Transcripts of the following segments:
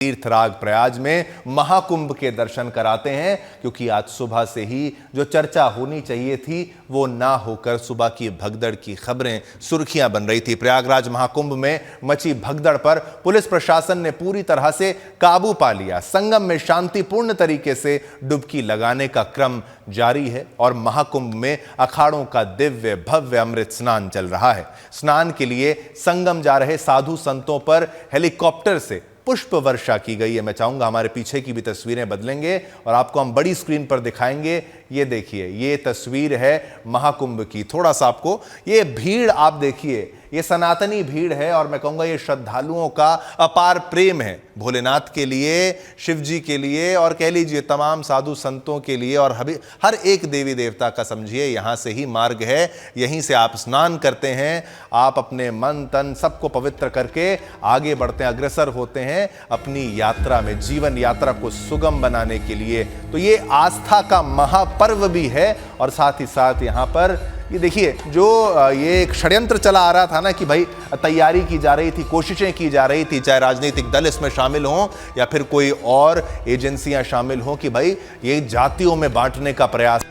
तीर्थराज प्रयाग में महाकुंभ के दर्शन कराते हैं, क्योंकि आज सुबह से ही जो चर्चा होनी चाहिए थी वो ना होकर सुबह की भगदड़ की खबरें सुर्खियां बन रही थी। प्रयागराज महाकुंभ में मची भगदड़ पर पुलिस प्रशासन ने पूरी तरह से काबू पा लिया। संगम में शांतिपूर्ण तरीके से डुबकी लगाने का क्रम जारी है और महाकुंभ में अखाड़ों का दिव्य भव्य अमृत स्नान चल रहा है। स्नान के लिए संगम जा रहे साधु संतों पर हेलीकॉप्टर से पुष्प वर्षा की गई है। मैं चाहूंगा हमारे पीछे की भी तस्वीरें बदलेंगे और आपको हम बड़ी स्क्रीन पर दिखाएंगे। ये देखिए, ये तस्वीर है महाकुंभ की। थोड़ा सा आपको ये भीड़ आप देखिए, ये सनातनी भीड़ है और मैं कहूंगा ये श्रद्धालुओं का अपार प्रेम है भोलेनाथ के लिए, शिव जी के लिए और कह लीजिए तमाम साधु संतों के लिए और हर एक देवी देवता का समझिए यहां से ही मार्ग है। यहीं से आप स्नान करते हैं, आप अपने मन तन सबको पवित्र करके आगे बढ़ते हैं, अग्रसर होते हैं अपनी यात्रा में, जीवन यात्रा को सुगम बनाने के लिए। तो ये आस्था का महापर्व भी है और साथ ही साथ यहाँ पर ये देखिए जो ये एक षड्यंत्र चला आ रहा था ना कि भाई तैयारी की जा रही थी, कोशिशें की जा रही थी, चाहे राजनीतिक दल इसमें शामिल हों या फिर कोई और एजेंसियां शामिल हों कि भाई ये जातियों में बांटने का प्रयास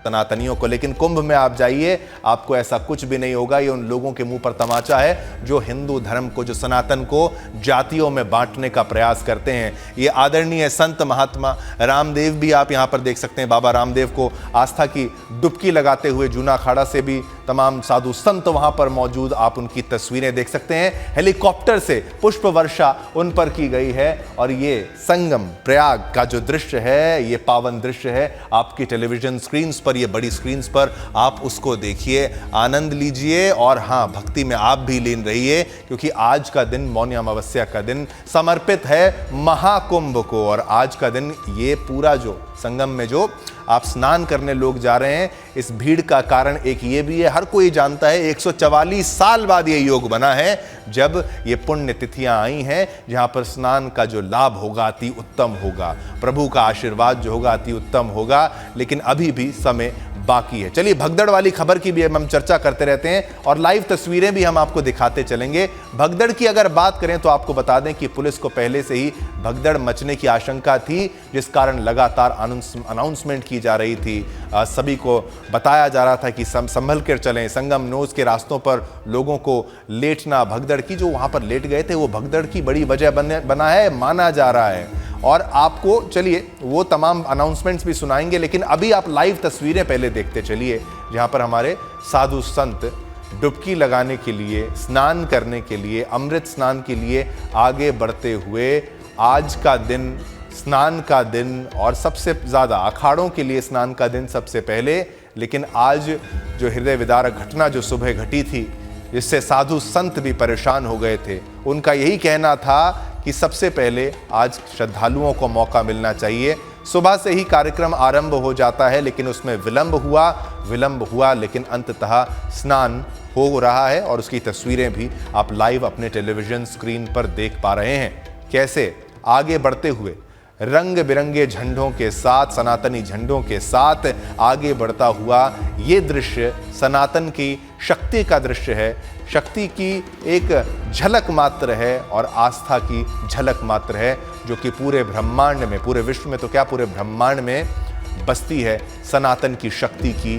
सनातनियों को। लेकिन कुंभ में आप जाइए, आपको ऐसा कुछ भी नहीं होगा। ये उन लोगों के मुंह पर तमाचा है जो हिंदू धर्म को, जो सनातन को जातियों में बांटने का प्रयास करते हैं। ये आदरणीय संत महात्मा रामदेव भी आप यहां पर देख सकते हैं। बाबा रामदेव को आस्था की डुबकी लगाते हुए जूना अखाड़ा से भी तमाम साधु संत वहां पर मौजूद, आप उनकी तस्वीरें देख सकते हैं। हेलीकॉप्टर से पुष्प वर्षा उन पर की गई है और ये संगम प्रयाग का जो दृश्य है, ये पावन दृश्य है, आपकी टेलीविजन स्क्रीन पर, ये बड़ी स्क्रीन पर आप उसको देखिए, आनंद लीजिए और हाँ, भक्ति में आप भी लीन रहिए, क्योंकि आज का दिन मौनी अमावस्या का दिन समर्पित है महाकुंभ को। और आज का दिन ये पूरा जो संगम में जो आप स्नान करने लोग जा रहे हैं, इस भीड़ का कारण एक ये भी है, हर कोई जानता है 144 साल बाद ये योग बना है जब ये पुण्य तिथियां आई हैं, जहां पर स्नान का जो लाभ होगा अति उत्तम होगा, प्रभु का आशीर्वाद जो होगा अति उत्तम होगा। लेकिन अभी भी समय बाकी है। चलिए, भगदड़ वाली खबर की भी हम चर्चा करते रहते हैं और लाइव तस्वीरें भी हम आपको दिखाते चलेंगे। भगदड़ की अगर बात करें तो आपको बता दें कि पुलिस को पहले से ही भगदड़ मचने की आशंका थी, जिस कारण लगातार अनाउंसमेंट की जा रही थी। सभी को बताया जा रहा था कि संभल कर चलें। संगम नोज के रास्तों पर लोगों को लेटना, भगदड़ की जो वहां पर लेट गए थे वो भगदड़ की बड़ी वजह बना है, माना जा रहा है। और आपको चलिए वो तमाम अनाउंसमेंट्स भी सुनाएंगे, लेकिन अभी आप लाइव तस्वीरें पहले देखते चलिए, जहां पर हमारे साधु संत डुबकी लगाने के लिए, स्नान करने के लिए, अमृत स्नान के लिए आगे बढ़ते हुए आज का दिन, स्नान का दिन और सबसे ज़्यादा अखाड़ों के लिए स्नान का दिन सबसे पहले। लेकिन आज जो हृदय विदारक घटना जो सुबह घटी थी, जिससे साधु संत भी परेशान हो गए थे, उनका यही कहना था कि सबसे पहले आज श्रद्धालुओं को मौका मिलना चाहिए। सुबह से ही कार्यक्रम आरंभ हो जाता है, लेकिन उसमें विलंब हुआ, लेकिन अंततः स्नान हो रहा है और उसकी तस्वीरें भी आप लाइव अपने टेलीविजन स्क्रीन पर देख पा रहे हैं। कैसे आगे बढ़ते हुए रंग बिरंगे झंडों के साथ, सनातनी झंडों के साथ आगे बढ़ता हुआ ये दृश्य सनातन की शक्ति का दृश्य है, शक्ति की एक झलक मात्र है और आस्था की झलक मात्र है, जो कि पूरे ब्रह्मांड में, पूरे विश्व में तो क्या पूरे ब्रह्मांड में बसती है सनातन की शक्ति की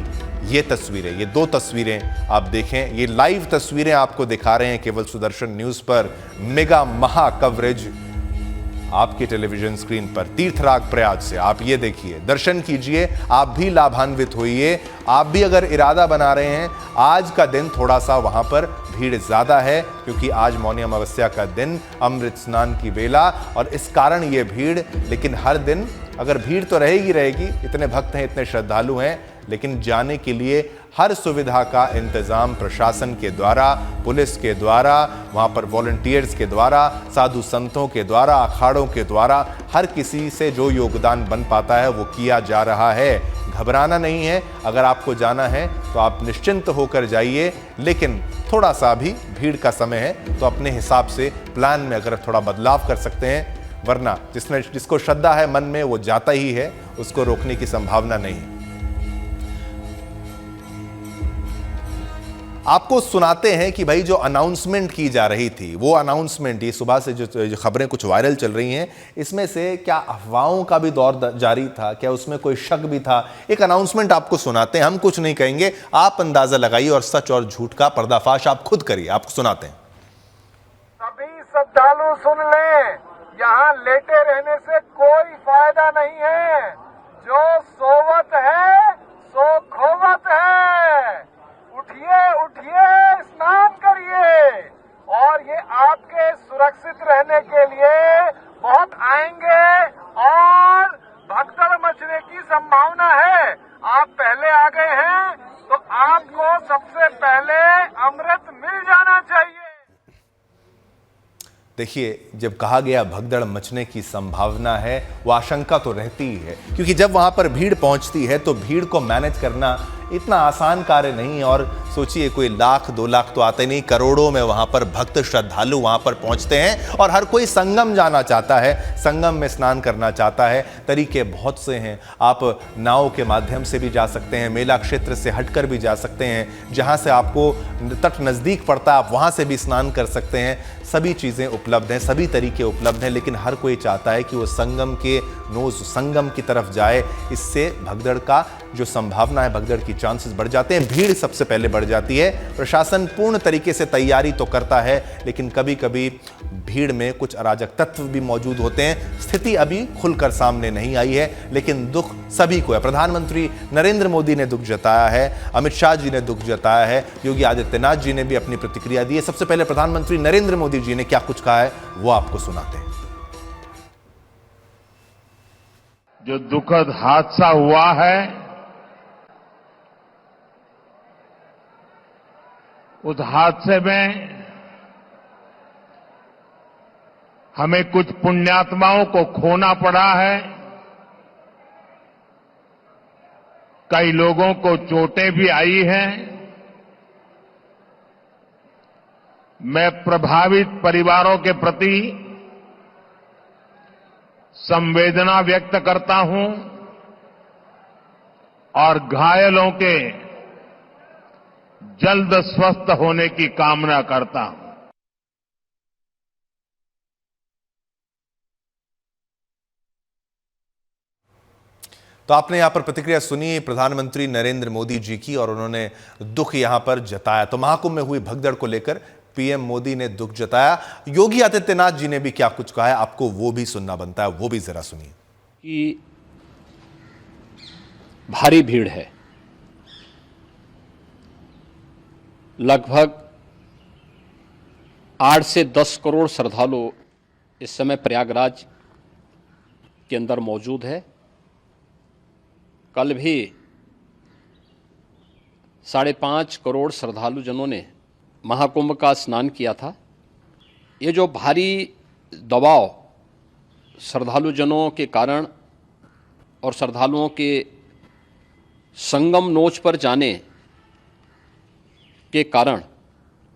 ये तस्वीरें। ये दो तस्वीरें आप देखें, ये लाइव तस्वीरें आपको दिखा रहे हैं केवल सुदर्शन न्यूज़ पर। मेगा महा कवरेज आपके टेलीविजन स्क्रीन पर तीर्थराज प्रयाग से। आप ये देखिए, दर्शन कीजिए, आप भी लाभान्वित होइए। आप भी अगर इरादा बना रहे हैं, आज का दिन थोड़ा सा वहां पर भीड़ ज़्यादा है, क्योंकि आज मौनी अमावस्या का दिन, अमृत स्नान की बेला, और इस कारण ये भीड़। लेकिन हर दिन अगर भीड़ तो रहेगी, इतने भक्त हैं, इतने श्रद्धालु हैं, लेकिन जाने के लिए हर सुविधा का इंतज़ाम प्रशासन के द्वारा, पुलिस के द्वारा, वहाँ पर वॉलंटियर्स के द्वारा, साधु संतों के द्वारा, अखाड़ों के द्वारा, हर किसी से जो योगदान बन पाता है वो किया जा रहा है। घबराना नहीं है, अगर आपको जाना है तो आप निश्चिंत होकर जाइए, लेकिन थोड़ा सा भी भीड़ का समय है तो अपने हिसाब से प्लान में अगर थोड़ा बदलाव कर सकते हैं, वरना जिसको श्रद्धा है मन में वो जाता ही है, उसको रोकने की संभावना नहीं है। आपको सुनाते हैं कि भाई जो अनाउंसमेंट की जा रही थी, वो अनाउंसमेंट, ये सुबह से जो खबरें कुछ वायरल चल रही हैं, इसमें से क्या अफवाहों का भी दौर जारी था, क्या उसमें कोई शक भी था? एक अनाउंसमेंट आपको सुनाते हैं, हम कुछ नहीं कहेंगे, आप अंदाजा लगाइए और सच और झूठ का पर्दाफाश आप खुद करिए। आपको सुनाते हैं। सभी श्रद्धालु सुन लें, यहाँ लेटे रहने से कोई फायदा नहीं है। जो सोवत है सो खोवत है। उठिए उठिए, स्नान करिए, और ये आपके सुरक्षित रहने के लिए बहुत आएंगे और भगदड़ मचने की संभावना है। आप पहले आ गए हैं तो आपको सबसे पहले अमृत मिल जाना चाहिए। देखिए, जब कहा गया भगदड़ मचने की संभावना है, वो आशंका तो रहती ही है, क्योंकि जब वहां पर भीड़ पहुंचती है तो भीड़ को मैनेज करना इतना आसान कार्य नहीं है। और सोचिए, कोई लाख 2 लाख तो आते नहीं, करोड़ों में वहां पर भक्त श्रद्धालु वहां पर पहुंचते हैं और हर कोई संगम जाना चाहता है, संगम में स्नान करना चाहता है। तरीके बहुत से हैं, आप नाव के माध्यम से भी जा सकते हैं, मेला क्षेत्र से हटकर भी जा सकते हैं, जहां से आपको तट नज़दीक पड़ता है आप वहां से भी स्नान कर सकते हैं। सभी चीज़ें उपलब्ध हैं, सभी तरीके उपलब्ध हैं, लेकिन हर कोई चाहता है कि वो संगम के संगम की तरफ जाए। इससे भगदड़ का जो संभावना है, भगदड़ की चांसेस बढ़ जाते हैं, भीड़ सबसे पहले बढ़ जाती है। प्रशासन पूर्ण तरीके से तैयारी तो करता है, लेकिन कभी कभी भीड़ में कुछ अराजक तत्व भी मौजूद होते हैं। स्थिति अभी खुलकर सामने नहीं आई है, लेकिन दुख सभी को है। प्रधानमंत्री नरेंद्र मोदी ने दुख जताया है, अमित शाह जी ने दुख जताया है, योगी आदित्यनाथ जी ने भी अपनी प्रतिक्रिया दी है। सबसे पहले प्रधानमंत्री नरेंद्र मोदी जी ने क्या कुछ कहा है, वो आपको सुनाते हैं। जो दुखद हादसा हुआ है, उस हादसे में हमें कुछ पुण्यात्माओं को खोना पड़ा है, कई लोगों को चोटें भी आई हैं। मैं प्रभावित परिवारों के प्रति संवेदना व्यक्त करता हूं और घायलों के जल्द स्वस्थ होने की कामना करता हूं। तो आपने यहां पर प्रतिक्रिया सुनी प्रधानमंत्री नरेंद्र मोदी जी की, और उन्होंने दुख यहां पर जताया। तो महाकुंभ में हुई भगदड़ को लेकर पीएम मोदी ने दुख जताया। योगी आदित्यनाथ जी ने भी क्या कुछ कहा है, आपको वो भी सुनना बनता है, वो भी जरा सुनिए। कि भारी भीड़ है, लगभग 8 से 10 करोड़ श्रद्धालु इस समय प्रयागराज के अंदर मौजूद है। कल भी 5.5 करोड़ श्रद्धालु जनों ने महाकुंभ का स्नान किया था। ये जो भारी दबाव श्रद्धालु जनों के कारण और श्रद्धालुओं के संगम नोच पर जाने के कारण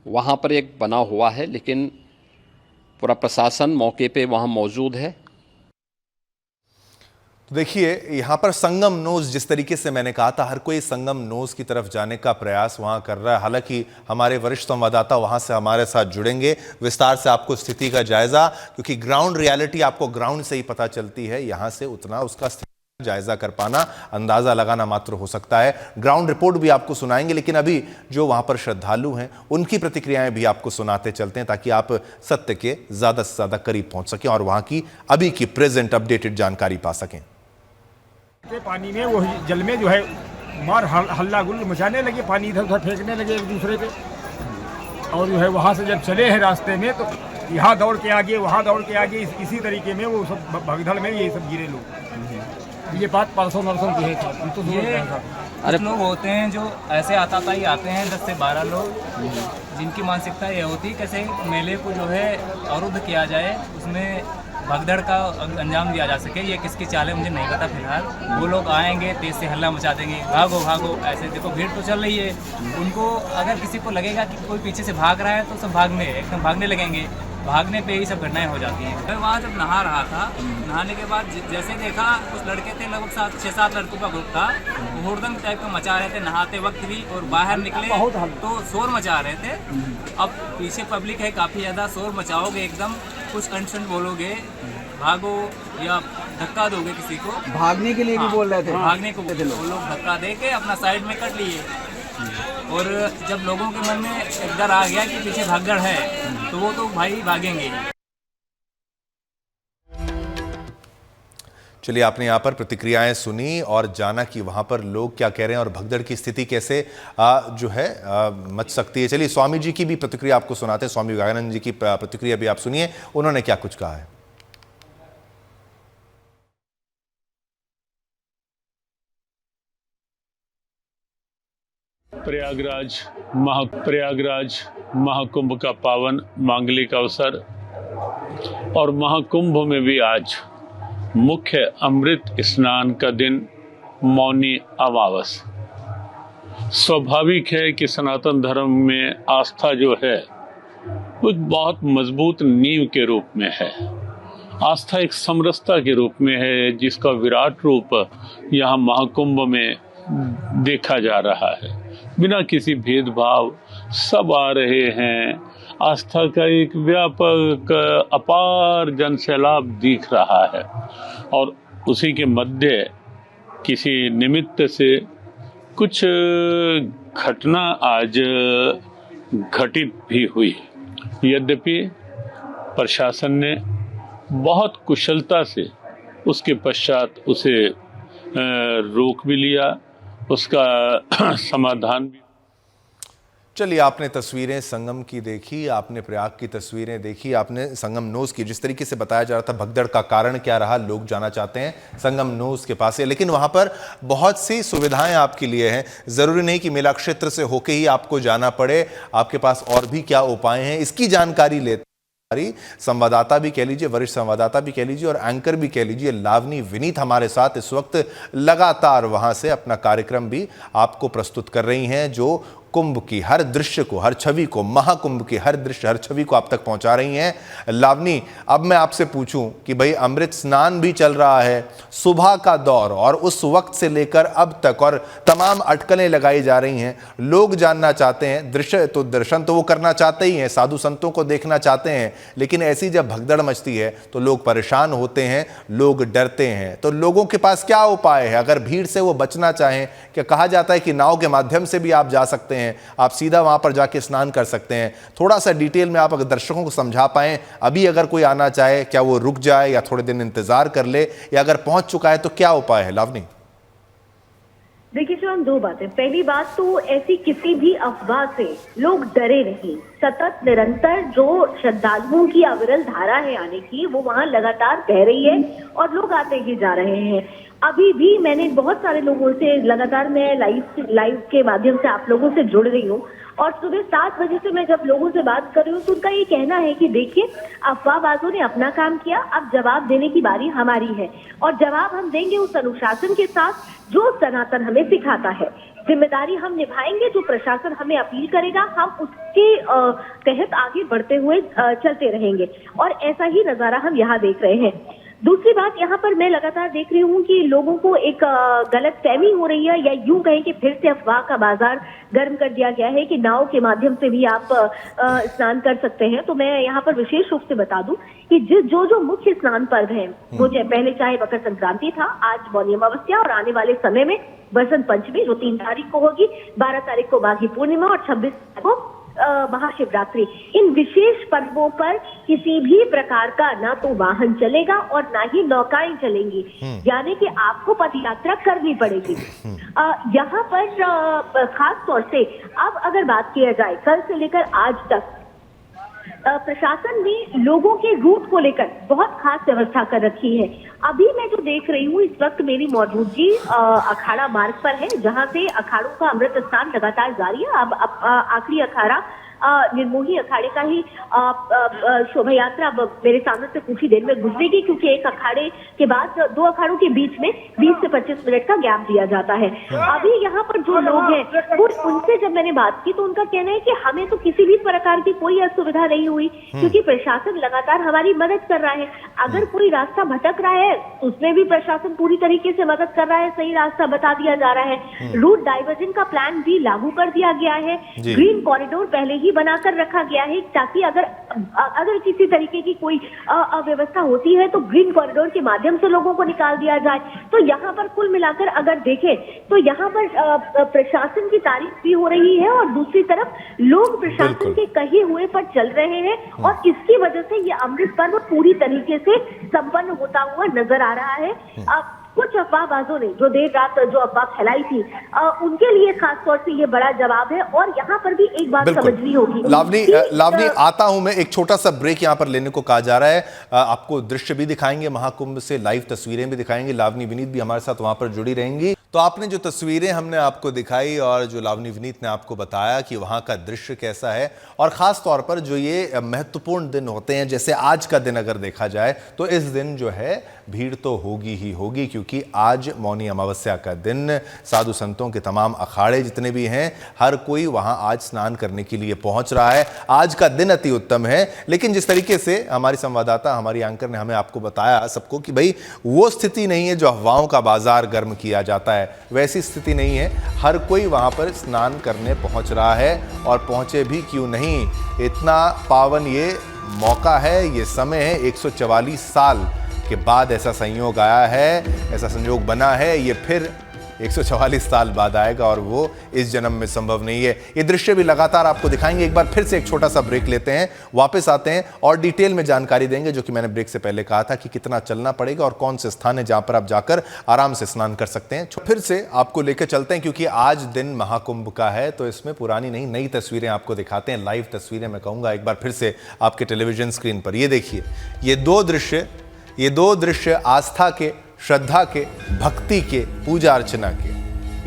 वहाँ पर एक बना हुआ है, लेकिन पूरा प्रशासन मौके पे वहाँ मौजूद है। तो देखिए, यहां पर संगम नोज, जिस तरीके से मैंने कहा था, हर कोई संगम नोज की तरफ जाने का प्रयास वहां कर रहा है। हालांकि हमारे वरिष्ठ संवाददाता वहां से हमारे साथ जुड़ेंगे, विस्तार से आपको स्थिति का जायजा, क्योंकि ग्राउंड रियलिटी आपको ग्राउंड से ही पता चलती है, यहां से उतना उसका जायजा कर पाना, अंदाजा लगाना मात्र हो सकता है। ग्राउंड रिपोर्ट भी आपको सुनाएंगे, लेकिन अभी जो वहां पर श्रद्धालु हैं उनकी प्रतिक्रियाएं भी आपको सुनाते चलते हैं, ताकि आप सत्य के ज्यादा से ज्यादा करीब पहुंच सकें और वहां की अभी की प्रेजेंट अपडेटेड जानकारी पा सकें। के पानी में, वो जल में जो है मार हल्ला गुल्ल मचाने लगे, पानी इधर उधर फेंकने लगे एक दूसरे पे, और जो है वहाँ से जब चले हैं रास्ते में तो यहाँ दौड़ के आगे, वहाँ दौड़ के आगे, इसी तरीके में वो सब भगदड़ में ये सब गिरे लोग। ये बात परसों नरसों की है। तो ये कुछ लोग होते हैं जो ऐसे आताताई आते हैं, 10 से 12 लोग, जिनकी मानसिकता ये होती है कैसे मेले को जो है अवरुद्ध किया जाए, उसमें भगदड़ का अंजाम दिया जा सके। ये किसकी चाल है मुझे नहीं पता फिलहाल। वो लोग आएंगे, तेज से हल्ला मचा देंगे, भागो भागो, ऐसे देखो भीड़ तो चल रही है। उनको अगर किसी को लगेगा कि कोई पीछे से भाग रहा है तो सब एकदम भागने लगेंगे, भागने पे ही सब घटनाएं हो जाती हैं। मैं वहाँ जब नहा रहा था, नहाने के बाद जैसे देखा कुछ लड़के थे, लगभग 6-7 लड़कों का ग्रुप था, हुड़दंग टाइप का मचा रहे थे नहाते वक्त भी, और बाहर निकले तो शोर मचा रहे थे। अब पीछे पब्लिक है काफ़ी ज़्यादा, शोर मचाओगे एकदम, कुछ अनशन बोलोगे, भागो या धक्का दोगे किसी को, भागने के लिए भी बोल रहे थे, भागने को बोलते वो लोग धक्का दे के अपना साइड में कर लिए। और जब लोगों के मन में एक डर आ गया कि पीछे भागदड़ है, तो वो तो भाई भागेंगे ही। चलिए, आपने यहाँ पर प्रतिक्रियाएं सुनी और जाना कि वहाँ पर लोग क्या कह रहे हैं और भगदड़ की स्थिति कैसे जो है मच सकती है। चलिए, स्वामी जी की भी प्रतिक्रिया आपको सुनाते हैं। स्वामी विवेकानंद जी की प्रतिक्रिया भी आप सुनिए, उन्होंने क्या कुछ कहा है। प्रयागराज महाकुंभ का पावन मांगलिक अवसर, और महाकुंभ में भी आज मुख्य अमृत स्नान का दिन, मौनी अमावस। स्वाभाविक है कि सनातन धर्म में आस्था जो है वो बहुत मजबूत नींव के रूप में है। आस्था एक समरसता के रूप में है, जिसका विराट रूप यहाँ महाकुंभ में देखा जा रहा है। बिना किसी भेदभाव सब आ रहे हैं। आस्था का एक व्यापक अपार जन सैलाब दिख रहा है, और उसी के मध्य किसी निमित्त से कुछ घटना आज घटित भी हुई। यद्यपि प्रशासन ने बहुत कुशलता से उसके पश्चात उसे रोक भी लिया, उसका समाधान भी। चलिए, आपने तस्वीरें संगम की देखी, आपने प्रयाग की तस्वीरें देखी, आपने संगम नोज की, जिस तरीके से बताया जा रहा था भगदड़ का कारण क्या रहा, लोग जाना चाहते हैं संगम नोज के पास है, लेकिन वहां पर बहुत सी सुविधाएं आपके लिए हैं। जरूरी नहीं कि मेला क्षेत्र से होके ही आपको जाना पड़े, आपके पास और भी क्या उपाय हैं, इसकी जानकारी लेते संवाददाता भी कह लीजिए, वरिष्ठ संवाददाता भी कह लीजिए और एंकर भी कह लीजिए, लावनी विनीत हमारे साथ इस वक्त लगातार वहां से अपना कार्यक्रम भी आपको प्रस्तुत कर रही हैं, जो कुंभ की हर दृश्य को, हर छवि को, महाकुंभ की हर दृश्य, हर छवि को आप तक पहुंचा रही हैं। लावनी, अब मैं आपसे पूछूं कि भाई अमृत स्नान भी चल रहा है, सुबह का दौर, और उस वक्त से लेकर अब तक और तमाम अटकलें लगाई जा रही हैं, लोग जानना चाहते हैं, दर्शन तो वो करना चाहते ही हैं, साधु संतों को देखना चाहते हैं, लेकिन ऐसी जब भगदड़ मचती है तो लोग परेशान होते हैं, लोग डरते हैं। तो लोगों के पास क्या उपाय है अगर भीड़ से वो बचना चाहें? क्या कहा जाता है कि नाव के माध्यम से भी आप जा सकते हैं, आप सीधा वहां पर जाके स्नान कर सकते हैं? थोड़ा सा डिटेल में आप अगर दर्शकों को समझा पाएं, अभी अगर कोई आना चाहे क्या वो रुक जाए या थोड़े दिन इंतजार कर ले, या अगर पहुंच चुका है तो क्या उपाय है? लावनी, देखिए शिवम, दो बातें। पहली बात तो ऐसी किसी भी अफवाह से लोग डरे नहीं। सतत निरंतर जो श्रद्धालुओं की अविरल धारा है आने की, वो वहां लगातार बह रही है और लोग आते ही जा रहे हैं। अभी भी मैंने बहुत सारे लोगों से लगातार, मैं लाइव के माध्यम से आप लोगों से जुड़ रही हूँ, और सुबह 7 बजे से मैं जब लोगों से बात कर रही हूँ तो उनका ये कहना है कि देखिए, अफवाहबाजों ने अपना काम किया, अब जवाब देने की बारी हमारी है, और जवाब हम देंगे उस अनुशासन के साथ जो सनातन हमें सिखाता है। जिम्मेदारी हम निभाएंगे, जो प्रशासन हमें अपील करेगा हम उसके तहत आगे बढ़ते हुए चलते रहेंगे, और ऐसा ही नजारा हम यहाँ देख रहे हैं। दूसरी बात, यहाँ पर मैं लगातार देख रही हूँ कि लोगों को एक गलत फहमी हो रही है, या यूं कहें कि फिर से अफवाह का बाजार गर्म कर दिया गया है कि नाव के माध्यम से भी आप स्नान कर सकते हैं। तो मैं यहाँ पर विशेष रूप से बता दूं कि जो मुख्य स्नान पर्व हैं, वो पहले चाहे मकर संक्रांति था, आज मौनी अमावस्या, और आने वाले समय में बसंत पंचमी जो 3 तारीख को होगी, 12 तारीख को माघी पूर्णिमा और 26 तारीख को महाशिवरात्रि। इन विशेष पर्वों पर किसी भी प्रकार का ना तो वाहन चलेगा और ना ही नौकाएं चलेंगी, यानी कि आपको पद यात्रा करनी पड़ेगी। यहाँ पर खास तौर से अब अगर बात किया जाए, कल से लेकर आज तक प्रशासन ने लोगों के रूट को लेकर बहुत खास व्यवस्था कर रखी है। अभी मैं जो देख रही हूँ, इस वक्त मेरी मौजूदगी अखाड़ा मार्ग पर है, जहाँ से अखाड़ों का अमृत स्नान लगातार जारी है। अब आखिरी अखाड़ा निर्मोही अखाड़े का ही शोभा यात्रा मेरे सामने से कुछ ही देर में गुजरेगी, क्योंकि एक अखाड़े के बाद 2 अखाड़ों के बीच में 20 से 25 मिनट का गैप दिया जाता है। अभी यहाँ पर जो लोग हैं वो उनसे जब मैंने बात की तो उनका कहना है कि हमें तो किसी भी प्रकार की कोई असुविधा नहीं हुई, क्योंकि प्रशासन लगातार हमारी मदद कर रहा है। अगर कोई रास्ता भटक रहा है उसमें भी प्रशासन पूरी तरीके से मदद कर रहा है, सही रास्ता बता दिया जा रहा है। रूट डाइवर्जन का प्लान भी लागू कर दिया गया है। ग्रीन कॉरिडोर पहले ही बनाकर रखा गया है, ताकि अगर किसी तरीके की कोई अव्यवस्था होती है तो ग्रीन कॉरिडोर के माध्यम से लोगों को निकाल दिया जाए। तो यहाँ पर कुल मिलाकर अगर देखें तो यहाँ पर प्रशासन की तारीफ भी हो रही है और दूसरी तरफ लोग प्रशासन के कहे हुए पर चल रहे हैं, और इसकी वजह से ये अमृत पर्व पूरी तरीके से संपन्न होता हुआ नजर आ रहा है। कुछ अफवाहबाजों ने जो देर रात जो अफवाह फैलाई थी उनके लिए खास तौर से ये बड़ा जवाब है। और यहाँ पर भी एक बात समझनी होगी। लावनी आता हूं मैं, एक छोटा सा ब्रेक यहाँ पर लेने को कहा जा रहा है। आपको दृश्य भी दिखाएंगे महाकुंभ से, लाइव तस्वीरें भी दिखाएंगे। लावनी विनीत भी हमारे साथ वहां पर जुड़ी रहेंगी। तो आपने जो तस्वीरें हमने आपको दिखाई और जो लावनी विनीत ने आपको बताया कि वहां का दृश्य कैसा है, और खास तौर पर जो ये महत्वपूर्ण दिन होते हैं, जैसे आज का दिन अगर देखा जाए तो इस दिन जो है भीड़ तो होगी ही होगी, क्योंकि आज मौनी अमावस्या का दिन, साधु संतों के तमाम अखाड़े जितने भी हैं हर कोई वहां आज स्नान करने के लिए पहुंच रहा है। आज का दिन अति उत्तम है, लेकिन जिस तरीके से हमारी संवाददाता, हमारी एंकर ने हमें आपको बताया सबको कि भाई वो स्थिति नहीं है जो अफवाहों का बाजार गर्म किया जाता है, वैसी स्थिति नहीं है। हर कोई वहां पर स्नान करने पहुंच रहा है, और पहुंचे भी क्यों नहीं, इतना पावन ये मौका है, ये समय है। 144 साल के बाद ऐसा संयोग आया है, ऐसा संयोग बना है, ये फिर 144 साल बाद आएगा, और वो इस जन्म में संभव नहीं है। ये दृश्य भी लगातार आपको दिखाएंगे। एक बार फिर से एक छोटा सा ब्रेक लेते हैं, वापस आते हैं और डिटेल में जानकारी देंगे, जो कि मैंने ब्रेक से पहले कहा था कि कितना चलना पड़ेगा और कौन से स्थान है जहां पर आप जाकर आराम से स्नान कर सकते हैं। फिर से आपको लेकर चलते हैं, क्योंकि आज दिन महाकुंभ का है, तो इसमें पुरानी नहीं नई तस्वीरें आपको दिखाते हैं, लाइव तस्वीरें मैं कहूँगा एक बार फिर से आपके टेलीविजन स्क्रीन पर। ये देखिए, ये दो दृश्य आस्था के, श्रद्धा के, भक्ति के, पूजा अर्चना के।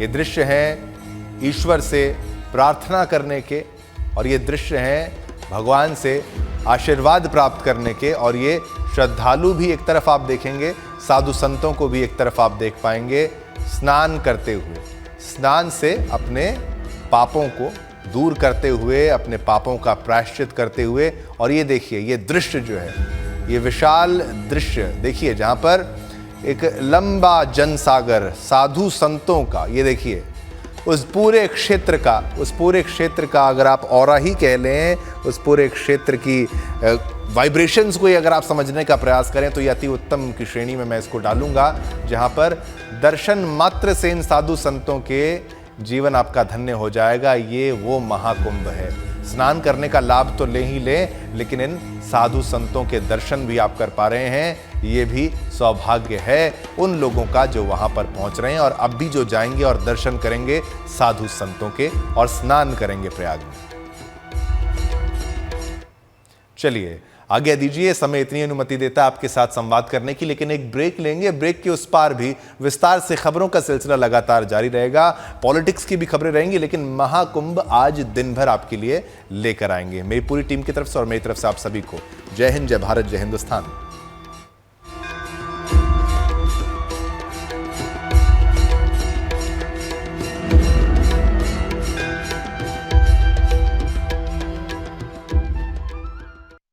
ये दृश्य हैं ईश्वर से प्रार्थना करने के, और ये दृश्य हैं भगवान से आशीर्वाद प्राप्त करने के। और ये श्रद्धालु भी एक तरफ आप देखेंगे, साधु संतों को भी एक तरफ आप देख पाएंगे स्नान करते हुए, स्नान से अपने पापों को दूर करते हुए, अपने पापों का प्रायश्चित करते हुए। और ये देखिए, ये दृश्य जो है, ये विशाल दृश्य देखिए, जहां पर एक लंबा जनसागर साधु संतों का, ये देखिए उस पूरे क्षेत्र का अगर आप ऑरा ही कह लें, उस पूरे क्षेत्र की वाइब्रेशंस को अगर आप समझने का प्रयास करें तो ये अति उत्तम की श्रेणी में मैं इसको डालूंगा, जहां पर दर्शन मात्र से इन साधु संतों के जीवन आपका धन्य हो जाएगा। ये वो महाकुंभ है। स्नान करने का लाभ तो ले ही ले, लेकिन इन साधु संतों के दर्शन भी आप कर पा रहे हैं। ये भी सौभाग्य है उन लोगों का जो वहां पर पहुंच रहे हैं और अब भी जो जाएंगे और दर्शन करेंगे साधु संतों के और स्नान करेंगे प्रयाग में। चलिए आज्ञा दीजिए, समय इतनी अनुमति देता है आपके साथ संवाद करने की, लेकिन एक ब्रेक लेंगे। ब्रेक के उस पार भी विस्तार से खबरों का सिलसिला लगातार जारी रहेगा, पॉलिटिक्स की भी खबरें रहेंगी, लेकिन महाकुंभ आज दिन भर आपके लिए लेकर आएंगे। मेरी पूरी टीम की तरफ से और मेरी तरफ से आप सभी को जय हिंद, जय भारत, जय हिंदुस्तान।